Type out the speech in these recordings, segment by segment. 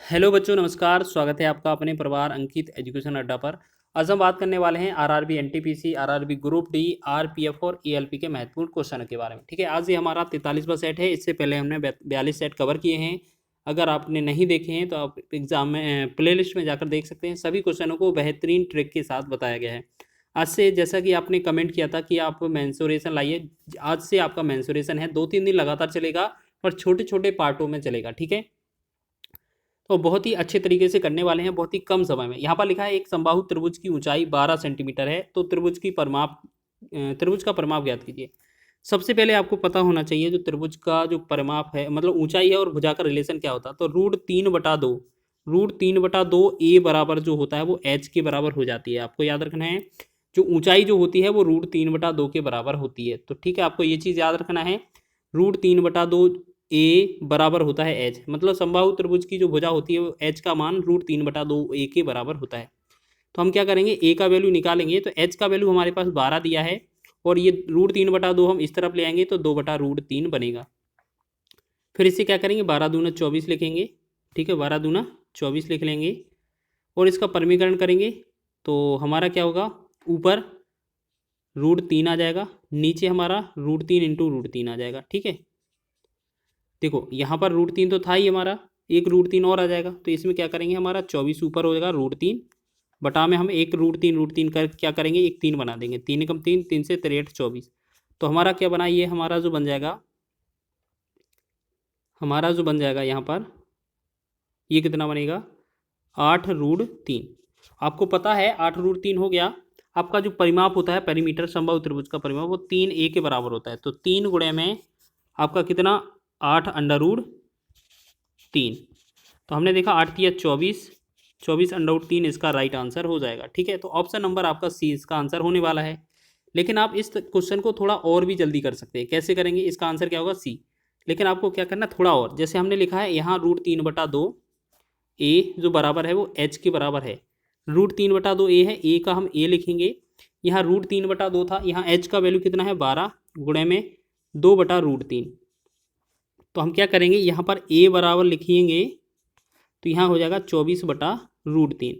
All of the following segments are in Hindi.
हेलो बच्चों, नमस्कार। स्वागत है आपका अपने परिवार अंकित एजुकेशन अड्डा पर। आज हम बात करने वाले हैं RRB NTPC, RRB group D, RPF और एएलपी के महत्वपूर्ण क्वेश्चन के बारे में। ठीक है, आज ये हमारा 43वां सेट है। इससे पहले हमने 42 सेट कवर किए हैं। अगर आपने नहीं देखे हैं तो आप एग्जाम में प्ले लिस्ट में जाकर देख सकते हैं। सभी क्वेश्चनों को बेहतरीन ट्रिक के साथ बताया गया है। आज से, जैसा कि आपने कमेंट किया था कि आप मेंसुरेशन लाइए, आज से आपका मेंसुरेशन है। 2-3 दिन लगातार चलेगा और छोटे छोटे पार्टों में चलेगा। ठीक है, तो बहुत ही अच्छे तरीके से करने वाले हैं, बहुत ही कम समय में। यहाँ पर लिखा है एक समबाहु त्रिभुज की ऊंचाई 12 सेंटीमीटर है, तो त्रिभुज का परिमाप ज्ञात कीजिए। सबसे पहले आपको पता होना चाहिए जो त्रिभुज का जो परिमाप है, मतलब ऊंचाई है और भुजा का रिलेशन क्या होता है। तो रूट 3/2 ए बराबर जो होता है वो एच के बराबर हो जाती है। आपको याद रखना है जो ऊंचाई जो होती है वो रूट 3/2 के बराबर होती है। तो ठीक है, आपको ये चीज़ याद रखना है। रूट 3/2 ए बराबर होता है एच, मतलब समबाहु त्रिभुज की जो भुजा होती है वो एच का मान रूट 3/2 ए के बराबर होता है। तो हम क्या करेंगे, ए का वैल्यू निकालेंगे। तो एच का वैल्यू हमारे पास 12 दिया है और ये रूट 3/2 हम इस तरफ ले आएंगे तो 2/√3 बनेगा। फिर इसे क्या करेंगे, 12×2 = 24 लिखेंगे। ठीक है, 12×2 = 24 लिख लेंगे और इसका परमीकरण करेंगे तो हमारा क्या होगा, ऊपर रूट 3 आ जाएगा, नीचे हमारा रूट 3 × रूट 3 आ जाएगा। ठीक है, देखो यहाँ पर रूट 3 तो था ही हमारा, एक रूट 3 और आ जाएगा। तो इसमें क्या करेंगे, हमारा 24 ऊपर हो जाएगा रूट 3 बटा में हम एक रूट 3 कर क्या करेंगे, एक 3 बना देंगे। 3 × 3 3 से 63 24। तो हमारा क्या बना, ये हमारा जो बन जाएगा यहाँ पर, ये कितना बनेगा, 8√3। आपको पता है 8√3 हो गया। आपका जो परिमाप होता है, पेरीमीटर समबाहु त्रिभुज का परिमाप, वो 3a के बराबर होता है। तो 3 गुणे में आपका कितना, 8√3। तो हमने देखा 8×3 = 24, 24√3 इसका राइट आंसर हो जाएगा। ठीक है, तो ऑप्शन नंबर आपका सी इसका आंसर होने वाला है। लेकिन आप इस क्वेश्चन को थोड़ा और भी जल्दी कर सकते हैं। कैसे करेंगे, इसका आंसर क्या होगा, सी। लेकिन आपको क्या करना, थोड़ा और, जैसे हमने लिखा है यहाँ रूट 3/2 ए जो बराबर है वो एच के बराबर है। रूट 3/2 ए है, ए का हम ए लिखेंगे। यहाँ रूट 3/2 था, यहाँ एच का वैल्यू कितना है, 12 गुणे में 2/√3। तो हम क्या करेंगे, यहाँ पर ए बराबर लिखेंगे तो यहाँ हो जाएगा 24/√3।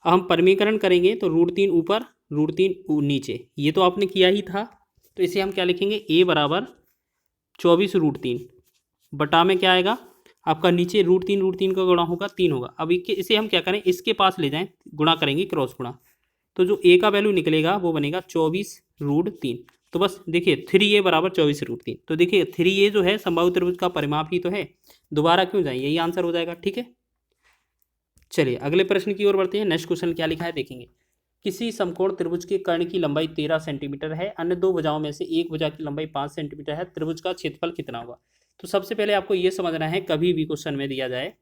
अब हम परमीकरण करेंगे तो रूट 3 ऊपर रूट 3 नीचे, ये तो आपने किया ही था। तो इसे हम क्या लिखेंगे, ए बराबर 24√3 बटा में क्या आएगा आपका, नीचे रूट 3 का गुणा होगा 3 होगा। अब इसे हम क्या करें, इसके पास ले जाएं, गुणा करेंगे, क्रॉस गुणा। तो जो ए का वैल्यू निकलेगा वो बनेगा 24√3। तो बस देखिए 3a बराबर 24√3। तो देखिए 3a जो है समबाहु त्रिभुज का परिमाप ही तो है, दोबारा क्यों जाए, यही आंसर हो जाएगा। ठीक है, चलिए अगले प्रश्न की ओर बढ़ते हैं। नेक्स्ट क्वेश्चन क्या लिखा है देखेंगे। किसी समकोण त्रिभुज के कर्ण की लंबाई 13 सेंटीमीटर है, अन्य दो भुजाओं में से एक भुजा की लंबाई 5 सेंटीमीटर है, त्रिभुज का क्षेत्रफल कितना होगा। तो सबसे पहले आपको यह समझना है, कभी भी क्वेश्चन में दिया जाए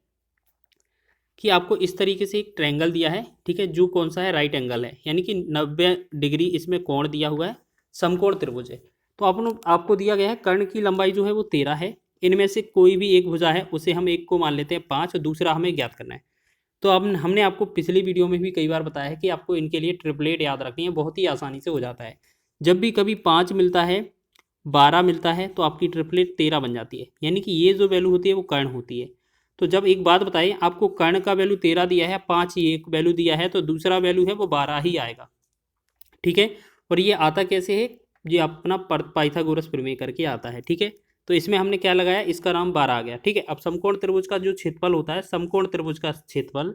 कि आपको इस तरीके से एक ट्रायंगल दिया है। ठीक है, जो कौन सा है, राइट एंगल है, यानी कि 90 डिग्री इसमें कोण दिया हुआ है, समकोण त्रिभुज है। तो आपको दिया गया है कर्ण की लंबाई जो है वो 13 है। इनमें से कोई भी एक भुजा है, उसे हम एक को मान लेते हैं 5 और दूसरा हमें ज्ञात करना है। तो अब हमने आपको पिछली वीडियो में भी कई बार बताया है कि आपको इनके लिए ट्रिपलेट याद रखनी है, बहुत ही आसानी से हो जाता है। जब भी कभी 5 मिलता है, 12 मिलता है, तो आपकी ट्रिपलेट 13 बन जाती है, यानी कि ये जो वैल्यू होती है वो कर्ण होती है। तो जब एक बात बताइए, आपको कर्ण का वैल्यू 13 दिया है, 5 ये एक वैल्यू दिया है, तो दूसरा वैल्यू है वो 12 ही आएगा। ठीक है, और ये आता कैसे है, ये अपना पाइथागोरस प्रमेय करके आता है। ठीक है, तो इसमें हमने क्या लगाया, इसका नाम 12 आ गया। ठीक है, अब समकोण त्रिभुज का जो क्षेत्रफल होता है, समकोण त्रिभुज का क्षेत्रफल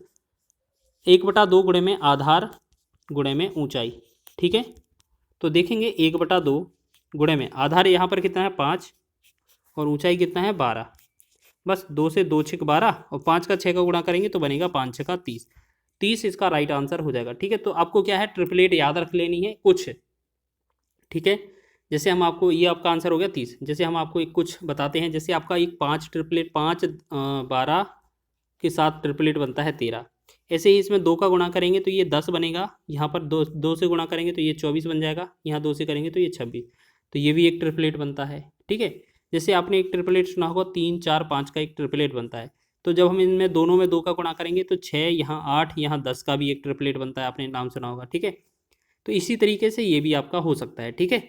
1/2 गुणे में आधार गुणे में ऊंचाई। ठीक है, तो देखेंगे 1/2 गुणे में आधार यहाँ पर कितना है, 5, और ऊंचाई कितना है, 12। बस 2 से 2 6 12 और 5 का 6 का गुणा करेंगे तो बनेगा 5 6 30। 30 इसका राइट आंसर हो जाएगा। ठीक है, तो आपको क्या है, ट्रिपलेट याद रख लेनी है कुछ। ठीक है, जैसे हम आपको, ये आपका आंसर हो गया 30। जैसे हम आपको एक कुछ बताते हैं, जैसे आपका एक 5 ट्रिपलेट, 5 12 के साथ ट्रिपलेट बनता है 13। ऐसे ही इसमें 2 का गुणा करेंगे तो ये 10 बनेगा, यहाँ पर 2 से गुणा करेंगे तो ये 24 बन जाएगा, यहाँ 2 से करेंगे तो ये 26। तो ये भी एक ट्रिपलेट बनता है। ठीक है, जैसे आपने एक ट्रिपलेट सुना होगा 3 4 5 का एक ट्रिपलेट बनता है। तो जब हम इनमें दोनों में 2 का गुणा करेंगे तो 6, यहाँ 8, यहाँ 10 का भी एक ट्रिपलेट बनता है, आपने नाम सुना होगा। ठीक है, तो इसी तरीके से ये भी आपका हो सकता है। ठीक है,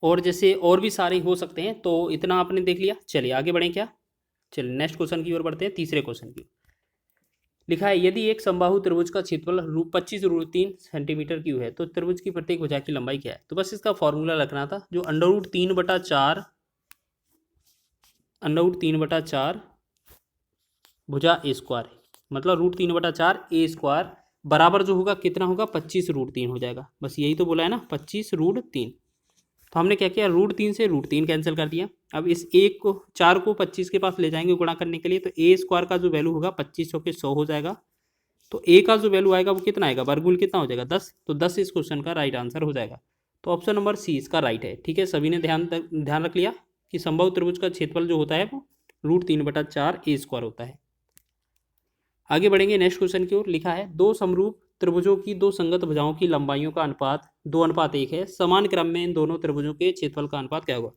और जैसे और भी सारे हो सकते हैं। तो इतना आपने देख लिया, चलिए आगे बढ़ें क्या। चलिए नेक्स्ट क्वेश्चन की ओर बढ़ते हैं, तीसरे क्वेश्चन की। लिखा है यदि एक समबाहु त्रिभुज का क्षेत्रफल 25√3 सेंटीमीटर क्यूब है तो त्रिभुज की प्रत्येक भुजा की लंबाई क्या है। तो बस इसका फॉर्मूला रखना था, जो √3/4 भुजा ए स्क्वायर है, मतलब √3/4 ए स्क्वायर बराबर जो होगा कितना होगा, 25√3 हो जाएगा। बस यही तो बोला है ना, 25√3। तो हमने क्या किया, √3 से √3 कैंसिल कर दिया। अब इस एक को 4 को 25 के पास ले जाएंगे गुणा करने के लिए, तो ए स्क्वायर का जो वैल्यू होगा 25 के 100 हो जाएगा। तो ए का जो वैल्यू आएगा वो कितना आएगा, वर्गमूल कितना हो जाएगा, 10। तो 10 इस क्वेश्चन का राइट आंसर हो जाएगा। तो ऑप्शन नंबर सी इसका राइट है। ठीक है, सभी ने ध्यान रख लिया कि समबाहु त्रिभुज का क्षेत्रफल जो होता है वो √3/4 ए स्क्वायर होता है। आगे बढ़ेंगे नेक्स्ट क्वेश्चन की ओर। लिखा है दो समरूप त्रिभुजों की दो संगत भुजाओं की लंबाइयों का अनुपात 2:1 है, समान क्रम में इन दोनों त्रिभुजों के क्षेत्रफल का अनुपात क्या होगा।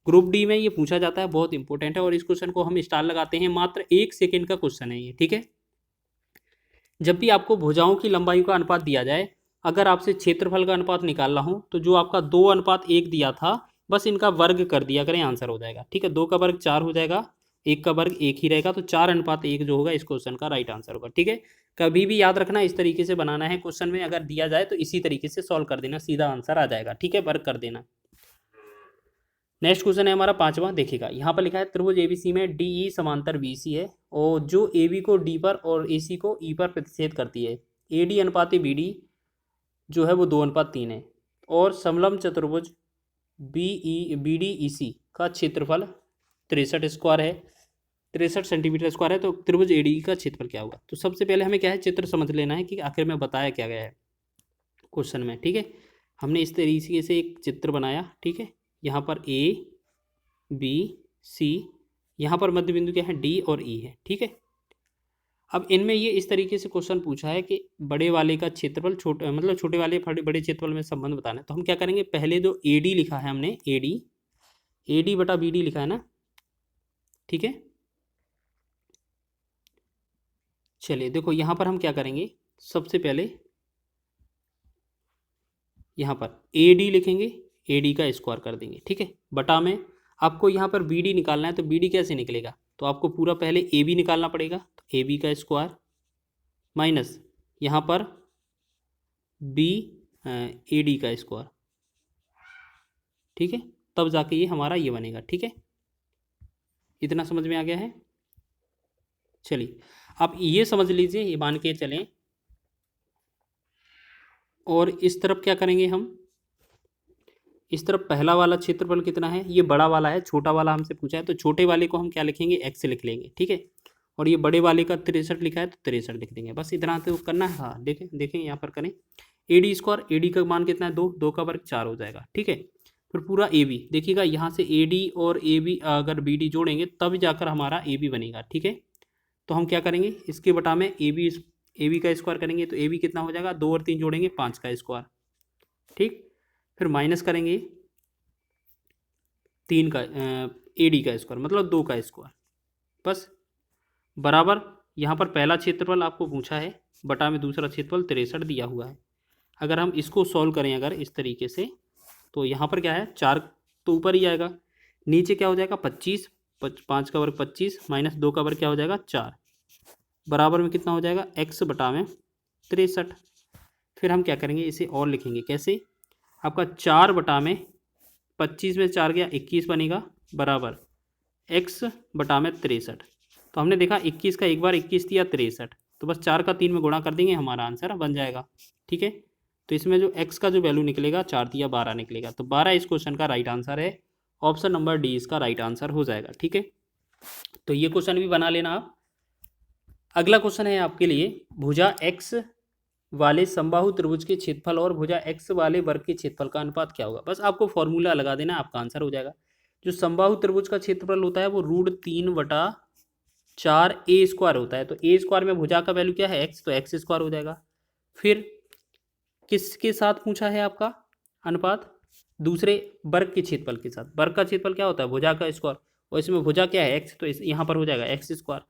ग्रुप डी में ये पूछा जाता है, बहुत इंपॉर्टेंट है, और इस क्वेश्चन को हम स्टार लगाते हैं, मात्र 1 सेकेंड का क्वेश्चन है ये। ठीक है, जब भी आपको भुजाओं की लंबाई का अनुपात दिया जाए, अगर आपसे क्षेत्रफल का अनुपात निकालना हो तो जो आपका 2:1 दिया था बस इनका वर्ग कर दिया करें, आंसर हो जाएगा। ठीक है, 2 का वर्ग 4 हो जाएगा, 1 का वर्ग 1 ही रहेगा, तो 4:1 जो होगा इस क्वेश्चन का राइट आंसर होगा। ठीक है, कभी भी याद रखना इस तरीके से बनाना है क्वेश्चन में, अगर दिया जाए तो इसी तरीके से सॉल्व कर देना, सीधा आंसर आ जाएगा। ठीक है, वर्ग कर देना। नेक्स्ट क्वेश्चन है हमारा 5वां। देखिएगा यहाँ पर लिखा है त्रिभुज एबीसी में डीई समांतर बीसी है, और जो एबी को डी पर और एसी को ई पर प्रतिच्छेद करती है। एडी अनुपात बीडी जो है वो 2:3 है, और समलंब चतुर्भुज बीडी ईसी का क्षेत्रफल 63 स्क्वायर है, 63 सेंटीमीटर स्क्वायर है। तो त्रिभुज एडी का क्षेत्रफल क्या होगा। तो सबसे पहले हमें क्या है, चित्र समझ लेना है कि आखिर में बताया क्या गया है क्वेश्चन में। ठीक है, हमने इस तरीके से एक चित्र बनाया। ठीक है, यहाँ पर ए बी सी, यहाँ पर मध्य बिंदु क्या है, डी और ई है। ठीक है, अब इनमें ये इस तरीके से क्वेश्चन पूछा है कि बड़े वाले का क्षेत्रफल छोटे, मतलब छोटे वाले बड़े क्षेत्रफल में संबंध बताना है। तो हम क्या करेंगे, पहले जो एडी लिखा है हमने, एडी बटा बीडी लिखा है ना। ठीक है, चलिए देखो यहाँ पर हम क्या करेंगे, सबसे पहले यहाँ पर एडी लिखेंगे, एडी का स्क्वायर कर देंगे। ठीक है, बटा में आपको यहाँ पर बीडी निकालना है, तो बीडी कैसे निकलेगा, तो आपको पूरा पहले ए बी निकालना पड़ेगा, तो ए बी का स्क्वायर माइनस यहाँ पर बी ए डी का स्क्वायर। ठीक है, तब जाके ये हमारा ये बनेगा। ठीक है, इतना समझ में आ गया है। चलिए आप ये समझ लीजिए, ये मान के चलें, और इस तरफ क्या करेंगे हम, इस तरफ पहला वाला क्षेत्रफल कितना है, ये बड़ा वाला है, छोटा वाला हमसे पूछा है, तो छोटे वाले को हम क्या लिखेंगे, एक्स लिख लेंगे। ठीक है, और ये बड़े वाले का 63 लिखा है तो 63 लिख देंगे। बस इतना तो करना है। हाँ देखें यहाँ पर करें, एडी स्क्वायर, एडी का मान कितना है, 2, 2 का वर्ग 4 हो जाएगा। ठीक है, फिर पूरा ए बी देखिएगा, यहाँ से ए डी और ए बी अगर बी डी जोड़ेंगे तब जाकर हमारा ए बी बनेगा। ठीक है, तो हम क्या करेंगे, इसके बटा में ए बी का स्क्वायर करेंगे, तो ए बी कितना हो जाएगा, 2 और 3 जोड़ेंगे 5 का स्क्वायर। ठीक, फिर माइनस करेंगे 3 का ए डी का स्क्वायर, मतलब 2 का स्क्वायर, बस बराबर। यहाँ पर पहला क्षेत्रफल आपको पूछा है, बटा में दूसरा क्षेत्रफल 63 दिया हुआ है। अगर हम इसको सॉल्व करें अगर इस तरीके से, तो यहाँ पर क्या है, 4 तो ऊपर ही आएगा, नीचे क्या हो जाएगा 25, 5 का वर्ग 25 माइनस 2 का वर्ग क्या हो जाएगा 4, बराबर में कितना हो जाएगा, x बटा में 63। फिर हम क्या करेंगे, इसे और लिखेंगे कैसे, आपका 4 बटा में 25 में 4 गया 21 बनेगा, बराबर x बटा में 63। तो हमने देखा 21 का एक बार 21 दिया 63, तो बस 4 का 3 में गुणा कर देंगे, हमारा आंसर बन जाएगा। ठीक है, तो इसमें जो x का जो वैल्यू निकलेगा 4 दिया 12 निकलेगा, तो 12 इस क्वेश्चन का राइट आंसर है। ऑप्शन नंबर डी इसका राइट आंसर हो जाएगा। ठीक है, तो ये क्वेश्चन भी बना लेना आप। अगला क्वेश्चन है आपके लिए, भुजा x वाले समबाहु त्रिभुज के क्षेत्रफल और भुजा x वाले वर्ग के क्षेत्रफल का अनुपात क्या होगा। बस आपको फॉर्मूला लगा देना, आपका आंसर हो जाएगा। जो समबाहु त्रिभुज का क्षेत्रफल होता है वो √3/4 ए स्क्वायर होता है, तो ए स्क्वायर में भुजा का वैल्यू क्या है, x, तो एक्स स्क्वायर हो जाएगा। फिर किसके साथ पूछा है आपका अनुपात, दूसरे वर्ग के क्षेत्रफल के साथ। वर्ग का क्षेत्रफल क्या होता है, भुजा का स्क्वायर, और इसमें भुजा क्या है, x, तो यहाँ पर हो जाएगा एक्स स्क्वायर।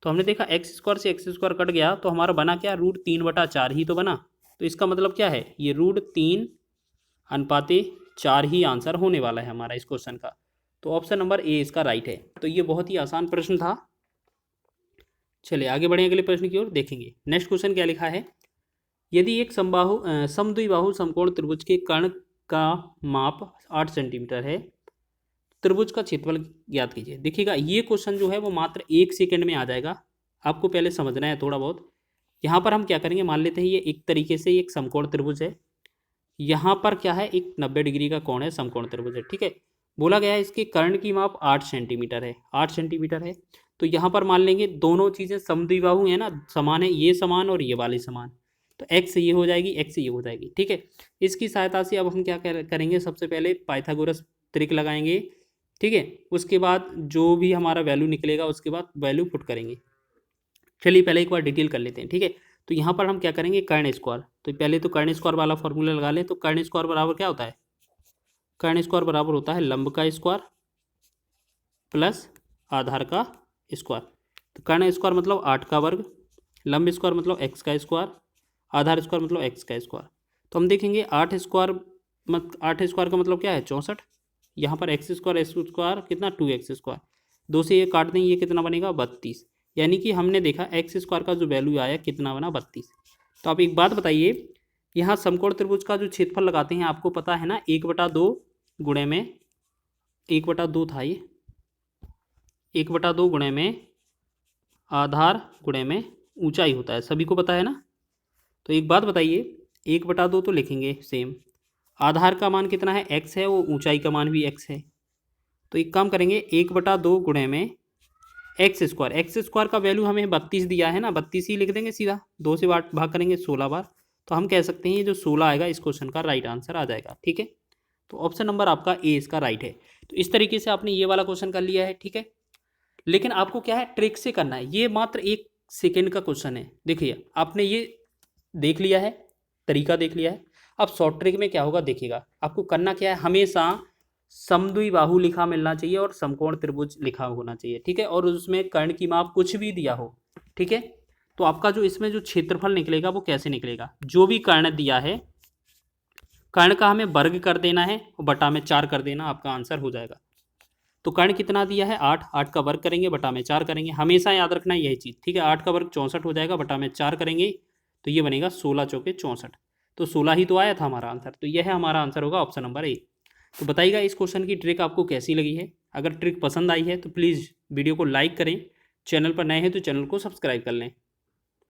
तो हमने देखा एक्स स्क्वायर से एक्स स्क्वायर कट गया, तो हमारा बना क्या, √3/4 ही तो बना। तो इसका मतलब क्या है, ये √3/4 ही आंसर होने वाला है हमारा इस क्वेश्चन का। तो ऑप्शन नंबर ए इसका राइट है। तो ये बहुत ही आसान प्रश्न था, चलिए आगे बढ़े अगले प्रश्न की ओर देखेंगे। नेक्स्ट क्वेश्चन क्या लिखा है, यदि एक समद्विबाहु समकोण त्रिभुज के कर्ण का माप 8 सेंटीमीटर है, त्रिभुज का क्षेत्रफल ज्ञात कीजिए। देखिएगा ये क्वेश्चन जो है वो मात्र 1 सेकंड में आ जाएगा, आपको पहले समझना है थोड़ा बहुत। यहाँ पर हम क्या करेंगे, मान लेते हैं ये एक तरीके से एक समकोण त्रिभुज है, यहाँ पर क्या है एक 90 डिग्री का कोण है, समकोण त्रिभुज है, ठीक है। बोला गया है इसके कर्ण की माप 8 सेंटीमीटर है, 8 सेंटीमीटर है। तो यहाँ पर मान लेंगे दोनों चीज़ें समद्विबाहु है ना, समान है, ये समान और ये वाली समान, तो x ये हो जाएगी, x ये हो जाएगी, ठीक है। इसकी सहायता से अब हम क्या करेंगे, सबसे पहले पाइथागोरस त्रिक लगाएंगे, ठीक है। उसके बाद जो भी हमारा वैल्यू निकलेगा उसके बाद वैल्यू पुट करेंगे। चलिए पहले एक बार डिटेल कर लेते हैं, ठीक है। तो यहाँ पर हम क्या करेंगे, कर्ण स्क्वायर, तो पहले तो कर्ण स्क्वायर वाला फॉर्मूला लगा लें। तो कर्ण स्क्वायर बराबर क्या होता है, कर्ण स्क्वायर बराबर होता है लंब का स्क्वायर प्लस आधार का स्क्वायर। तो कर्ण स्क्वायर मतलब 8 का वर्ग, लंब स्क्वायर मतलब x का स्क्वायर, आधार स्क्वायर मतलब x का स्क्वायर। तो हम देखेंगे 8 स्क्वायर का मतलब क्या है 64, यहाँ पर x स्क्वायर कितना 2x स्क्वायर, 2 से ये काट दें, ये कितना बनेगा 32। यानी कि हमने देखा x स्क्वायर का जो वैल्यू आया कितना बना 32। तो आप एक बात बताइए, यहाँ समकोण त्रिभुज का जो क्षेत्रफल लगाते हैं आपको पता है ना, 1/2 गुणे में 1/2 था, ये 1/2 गुणे में आधार गुणे में ऊंचाई होता है, सभी को पता है ना। तो एक बात बताइए, 1/2 तो लिखेंगे सेम, आधार का मान कितना है x है, वो ऊंचाई का मान भी x है। तो एक काम करेंगे 1/2 गुणे में एक्स स्क्वायर का वैल्यू हमें 32 दिया है ना, 32 ही लिख देंगे सीधा, 2 से भाग करेंगे 16 बार। तो हम कह सकते हैं ये जो 16 आएगा इस क्वेश्चन का राइट आंसर आ जाएगा, ठीक है। तो ऑप्शन नंबर आपका ए इसका राइट है। तो इस तरीके से आपने ये वाला क्वेश्चन कर लिया है, ठीक है। लेकिन आपको क्या है ट्रिक से करना है, ये मात्र 1 सेकेंड का क्वेश्चन है। देखिए आपने ये देख लिया है, तरीका देख लिया है, अब शॉर्ट ट्रिक में क्या होगा देखिएगा। आपको करना क्या है, हमेशा समद्विबाहु लिखा मिलना चाहिए और समकोण त्रिभुज लिखा होना चाहिए, ठीक है। और उसमें कर्ण की माप कुछ भी दिया हो, ठीक है। तो आपका जो इसमें जो क्षेत्रफल निकलेगा वो कैसे निकलेगा, जो भी कर्ण दिया है कर्ण का हमें वर्ग कर देना है और बटा में 4 कर देना, आपका आंसर हो जाएगा। तो कर्ण कितना दिया है 8, 8 का वर्ग करेंगे बटा में 4 करेंगे, हमेशा याद रखना यही चीज़, ठीक है। 8 का वर्ग 64 हो जाएगा, बटा में 4 करेंगे तो ये बनेगा 16 चौके 64। तो 16 ही तो आया था हमारा आंसर, तो यह हमारा आंसर होगा ऑप्शन नंबर ए। तो बताइएगा इस क्वेश्चन की ट्रिक आपको कैसी लगी है। अगर ट्रिक पसंद आई है तो प्लीज़ वीडियो को लाइक करें, चैनल पर नए हैं तो चैनल को सब्सक्राइब कर लें।